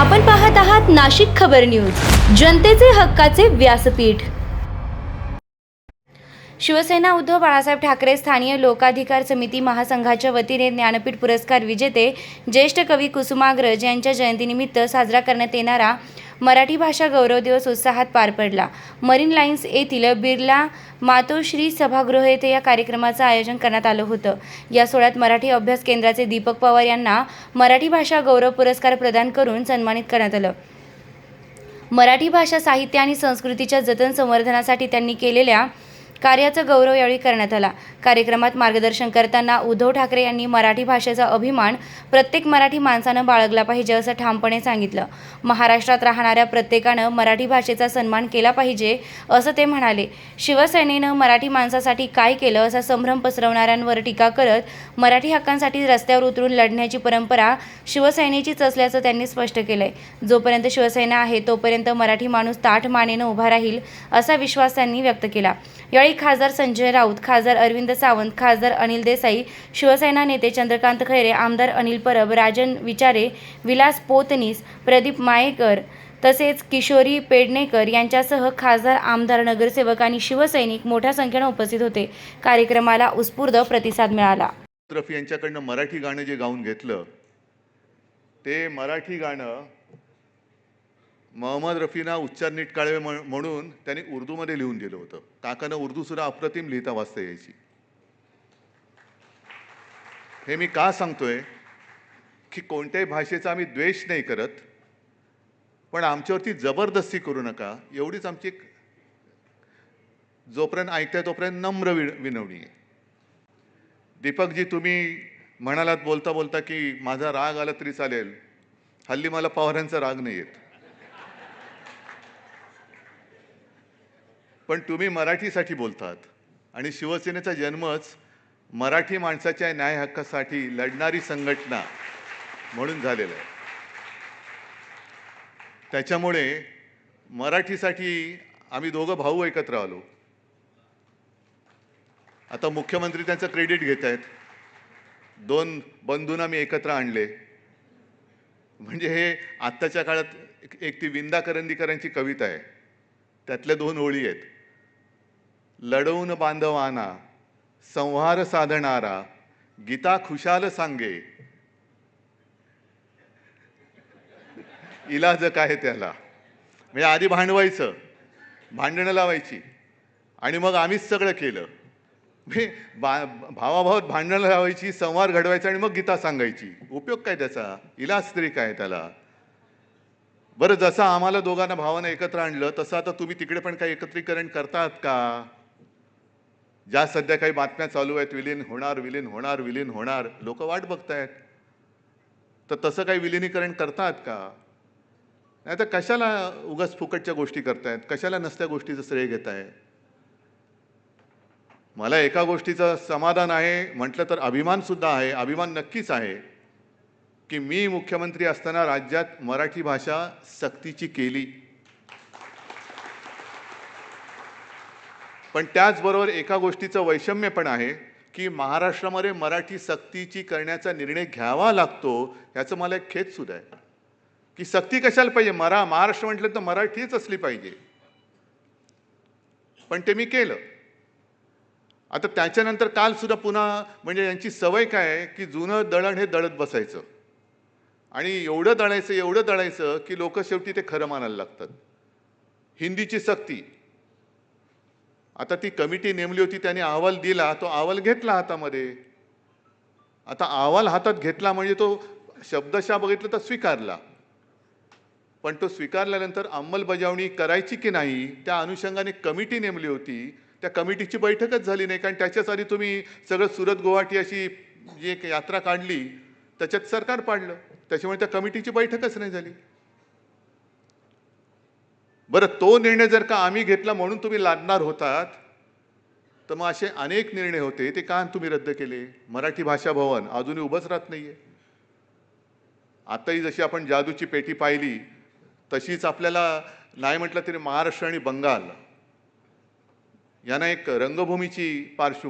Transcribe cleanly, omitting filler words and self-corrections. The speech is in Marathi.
आपण पाहत आहात नाशिक खबर न्यूज, जनतेचे हक्काचे व्यासपीठ। शिवसेना उद्धव बाळासाहेब ठाकरे स्थानीय लोकाधिकार समिती महासंघाच्या वतीने ज्ञानपीठ पुरस्कार विजेते ज्येष्ठ कवी कुसुमाग्रज यांच्या जयंतीनिमित्त साजरा करण्यात येणारा मराठी भाषा गौरव दिवस उत्साहात पार पडला। मरीन लाईन्स येथील बिर्ला मातोश्री सभागृह येथे या कार्यक्रमाचं आयोजन करण्यात आलं होतं। या सोहळ्यात मराठी अभ्यास केंद्राचे दीपक पवार यांना मराठी भाषा गौरव पुरस्कार प्रदान करून सन्मानित करण्यात आलं। मराठी भाषा साहित्य आणि संस्कृतीच्या जतन संवर्धनासाठी त्यांनी केलेल्या कार्याचा गौरव यावेळी करण्यात आला। कार्यक्रमात मार्गदर्शन करताना उद्धव ठाकरे यांनी मराठी भाषेचा अभिमान प्रत्येक मराठी माणसानं बाळगला पाहिजे असं ठामपणे सांगितलं। महाराष्ट्रात राहणाऱ्या प्रत्येकानं मराठी भाषेचा सन्मान केला पाहिजे असं ते म्हणाले। शिवसेनेनं मराठी माणसासाठी काय केलं असा संभ्रम पसरवणाऱ्यांवर टीका करत मराठी हक्कांसाठी रस्त्यावर उतरून लढण्याची परंपरा शिवसेनेचीच असल्याचं त्यांनी स्पष्ट केलंय। जोपर्यंत शिवसेना आहे तोपर्यंत मराठी माणूस ताठ मानेनं उभा राहील असा विश्वास त्यांनी व्यक्त केला। यावेळी खासदार संजय राऊत, खासदार अरविंद सावंत, खासदार अनिल देसाई, शिवसेना नेते चंद्रकांत खैरे, आमदार अनिल परब, राजन विचारे, विलास पोतनीस, प्रदीप मायेकर तसेच किशोरी पेडणेकर यांच्यासह खासदार, आमदार, नगरसेवक आणि शिवसैनिक मोठ्या संख्येने उपस्थित होते। कार्यक्रमाला उत्स्फूर्त प्रतिसाद मिळाला। रफी यांच्याकडनं मराठी गाणं जे गाऊन घेतलं ते मराठी गाणं मोहम्मद रफीना उच्चार नीट कळावे म्हणून त्यांनी उर्दूमध्ये लिहून दिलं होतं। काकानं उर्दू सुद्धा अप्रतिम लिहिता वाचता यायची। हे मी का सांगतोय की कोणत्याही भाषेचा आम्ही द्वेष नाही करत, पण आमच्यावरती जबरदस्ती करू नका एवढीच आमची एक जोपर्यंत ऐकताय तोपर्यंत नम्र विनवणी आहे। दीपकजी, तुम्ही म्हणालात बोलता बोलता की माझा राग आला तरी चालेल, हल्ली मला पवारांचा राग नाही येत, पण तुम्ही मराठीसाठी बोलतात आणि शिवसेनेचा जन्मच मराठी माणसाच्या न्याय हक्कासाठी लढणारी संघटना म्हणून झालेला आहे। त्याच्यामुळे मराठीसाठी आम्ही दोघं भाऊ एकत्र आलो। आता मुख्यमंत्री त्यांचं क्रेडिट घेत आहेत। दोन बंधूंना मी एकत्र आणले म्हणजे हे आत्ताच्या काळात एक ती विंदा करंदीकरांची कविता आहे, त्यातल्या दोन ओळी आहेत। लढवून बांधवाना संहार साधणारा गीता खुशाल सांगे, इलाज काय त्याला। म्हणजे आधी भांडवायचं, भांडणं लावायची आणि मग आम्हीच सगळं केलं। भावाभावात भांडणं लावायची, संवाद घडवायचा आणि मग गीता सांगायची। उपयोग काय त्याचा, इलाज तरी काय त्याला। बरं, जसं आम्हाला दोघांना भावानं एकत्र आणलं तसं आता तुम्ही तिकडे पण काही एकत्रीकरण करतात का? ज्या सध्या काही बातम्या चालू आहेत, विलीन होणार, विलीन होणार, विलीन होणार, लोक वाट बघतायत, तर तसं काही विलीनीकरण करतात का? नाही तर कशाला उगाच फुकटच्या गोष्टी करतायत, कशाला नसत्या गोष्टीचं श्रेय घेताय? मला एका गोष्टीचं समाधान आहे, म्हटलं तर अभिमान सुद्धा आहे, अभिमान नक्कीच आहे की मी मुख्यमंत्री असताना राज्यात मराठी भाषा सक्तीची केली। पण त्याचबरोबर एका गोष्टीचं वैषम्य पण आहे की महाराष्ट्रामध्ये मराठी सक्तीची करण्याचा निर्णय घ्यावा लागतो, याचं मला एक खेद सुद्धा आहे की सक्ती कशाला पाहिजे। महाराष्ट्र म्हटलं तर मराठीच असली पाहिजे, पण ते मी केलं। आता त्याच्यानंतर काल सुद्धा पुन्हा म्हणजे यांची सवय काय आहे की जुनं दळण हे दळत बसायचं आणि एवढं दळायचं की लोक शेवटी ते खरं मानायला लागतात। हिंदीची सक्ती, आता ती कमिटी नेमली होती, त्याने अहवाल दिला, तो अहवाल घेतला हातामध्ये। आता अहवाल हातात घेतला म्हणजे तो शब्दशः बघितलं तर स्वीकारला, पण तो स्वीकारल्यानंतर अंमलबजावणी करायची की नाही त्या अनुषंगाने कमिटी नेमली होती, त्या कमिटीची बैठकच झाली नाही। कारण त्याच्याच आधी तुम्ही सगळं सुरत गुवाहाटी अशी जी एक यात्रा काढली, त्याच्यात सरकार पाडलं, त्याच्यामुळे त्या कमिटीची बैठकच नाही झाली। बरं, तो निर्णय जर का आम्ही घेतला म्हणून तुम्ही लादणार होतात, तर मग असे अनेक निर्णय होते, ते का तुम्ही रद्द केले? मराठी भाषा भवन अजूनही उभंच राहत नाहीये। आताही जशी आपण जादूची पेटी पाहिली तशीच आपल्याला नाही म्हटलं तरी महाराष्ट्र आणि बंगाल यांना एक रंगभूमीची पार्श्वभूमी